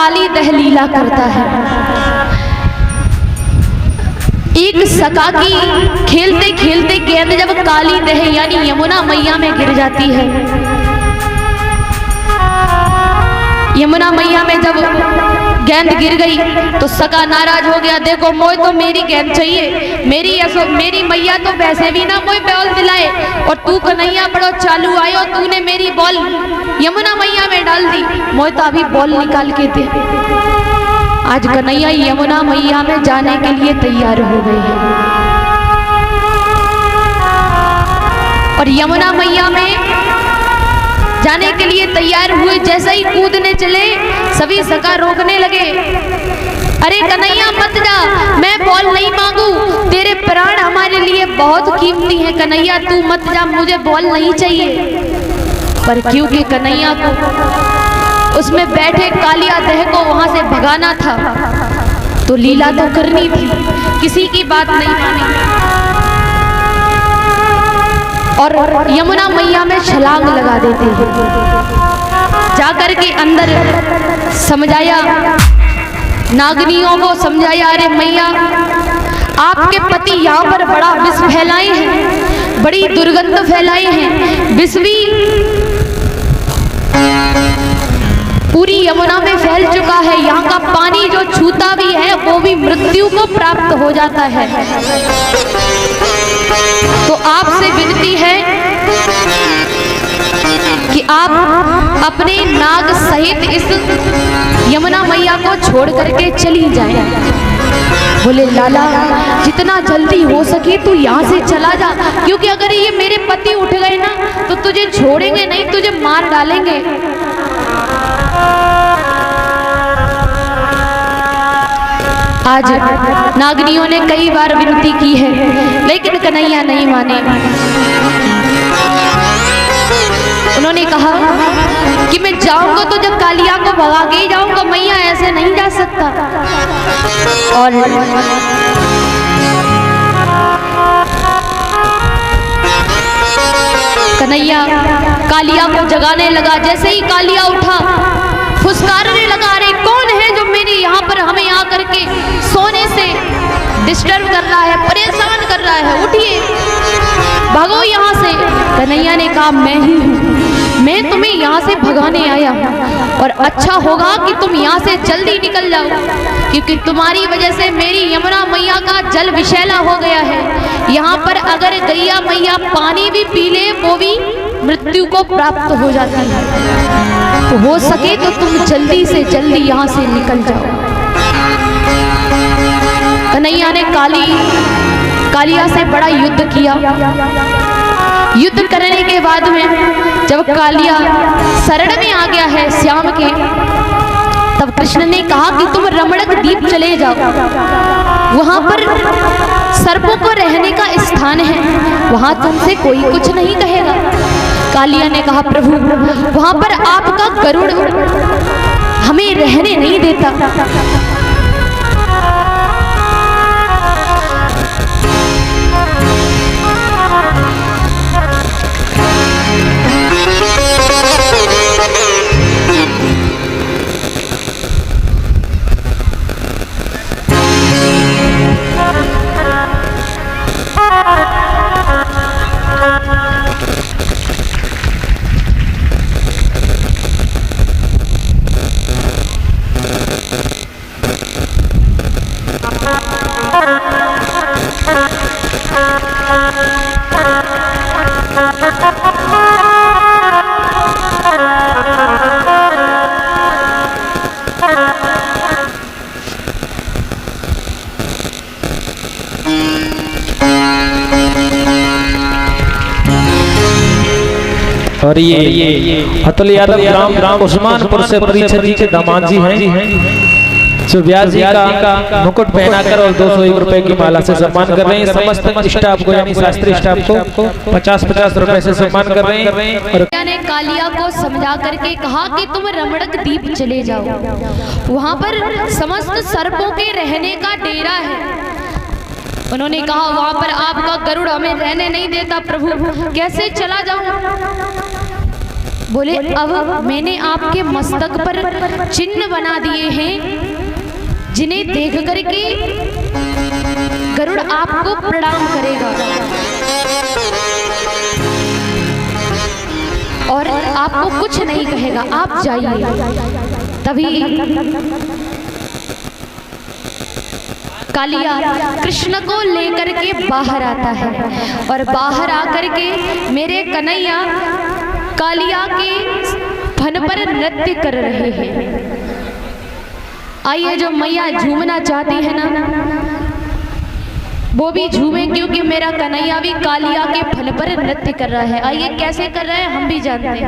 काली दह लीला करता है। एक सका की खेलते खेलते गेंद जब काली दह यानी यमुना मैया में गिर जाती है, यमुना मैया में जब गेंद गिर गई तो सका नाराज हो गया, देखो मोय तो मेरी गेंद चाहिए, मेरी मैया तो वैसे भी ना मोय बॉल दिलाए, और तू कन्हैया बड़ो चालू आयो, तूने मेरी बॉल यमुना मैया में डाल दी, मोय तो अभी बॉल निकाल के दे। आज कन्हैया यमुना मैया में जाने के लिए तैयार हो गए हैं, और यमुना मैया में जाने के लिए तैयार हुए। जैसे ही कूदने चले सभी सका रोकने लगे, अरे कन्हैया मत जा, मैं बॉल नहीं मांगू, तेरे प्राण हमारे लिए बहुत कीमती हैं, कन्हैया तू मत जा, मुझे बॉल नहीं चाहिए। पर क्योंकि कन्हैया को उसमें बैठे कालिया दह को वहां से भगाना था, तो लीला तो करनी थी, किसी की बात नहीं मानी, और यमुना मैया में छलांग लगा देते हैं। जाकर के अंदर समझाया, नागनियों को समझाया, अरे मैया आपके पति यहाँ पर बड़ा विष फैलाए हैं, बड़ी दुर्गंध फैलाई है, विषवी पूरी यमुना में फैल चुका है, यहाँ का पानी जो छूता भी है वो भी मृत्यु को प्राप्त हो जाता है। तो आपसे विनती है कि आप अपने नाग सहित इस यमुना मैया को छोड़ करके चली जाएं। बोले लाला जितना जल्दी हो सके तू यहाँ से चला जा, क्योंकि अगर ये मेरे पति उठ गए ना तो तुझे छोड़ेंगे नहीं, तुझे मार डालेंगे। आज नागनियों ने कई बार विनती की है, लेकिन कन्हैया नहीं माने। उन्होंने कहा कि मैं जाऊंगा तो जब कालिया को भगा के ही जाऊंगा, मैया ऐसे नहीं जा सकता। और कन्हैया कालिया को जगाने लगा। जैसे ही कालिया उठा फुसकारने लगा, अरे कौन है जो मेरी यहाँ पर हमें आकर के सोने से डिस्टर्ब कर रहा है, परेशान कर रहा है, उठिए भागो यहाँ से। कन्हैया ने कहा मैं ही हूँ, मैं तुम्हें यहाँ से भगाने आया हूँ, और अच्छा होगा कि तुम यहाँ से जल्दी निकल जाओ, क्योंकि तुम्हारी वजह से मेरी यमुना मैया का जल विषैला हो गया है। यहाँ पर अगर गैया मैया पानी भी पी ले वो भी मृत्यु को प्राप्त हो जाती है, तो हो सके तो तुम जल्दी से जल्दी यहाँ से निकल जाओ। कन्हैया ने कालिया से बड़ा युद्ध किया। युद्ध करने के बाद में जब कालिया शरण में आ गया है श्याम के, तब कृष्ण ने कहा कि तुम रमणक द्वीप चले जाओ, वहां पर सर्पों को रहने का स्थान है, वहां तुमसे कोई कुछ नहीं कहेगा। कालिया ने कहा प्रभु वहां पर आपका गरुड़ हमें रहने नहीं देता। और ये अतुल यादव ग्राम उस्मानपुर से परीक्षित जी के दामाद जी हैं, जो व्यास जी का मुकुट पहनाकर और 201 रुपए की माला से सम्मान कर रहे हैं। समस्त स्टाफ को यानी शास्त्रीय स्टाफ को 50-50 रुपए से सम्मान कर रहे हैं। और ने कालिया को समझा करके कहा कि तुम रमणक द्वीप चले जाओ, वहां पर समस्त सर्पों के रहने का डेरा है। उन्होंने कहा वहां पर आपका गरुड़ हमें रहने नहीं देता प्रभु, कैसे चला जाऊं। बोले अब मैंने आपके मस्तक पर चिन्ह बना दिए हैं, जिन्हें देख करके गरुड़ आपको प्रणाम करेगा और आपको कुछ नहीं कहेगा, आप जाइए। तभी कालिया कृष्ण को लेकर के बाहर आता है और बाहर आकर के मेरे कन्हैया कालिया के फन पर नृत्य कर रहे हैं। आइए, जो मैया झूमना चाहती है ना वो भी झूमे, क्योंकि मेरा कन्हैया भी कालिया के फन पर नृत्य कर रहा है। आइए कैसे कर रहा है हम भी जानते हैं।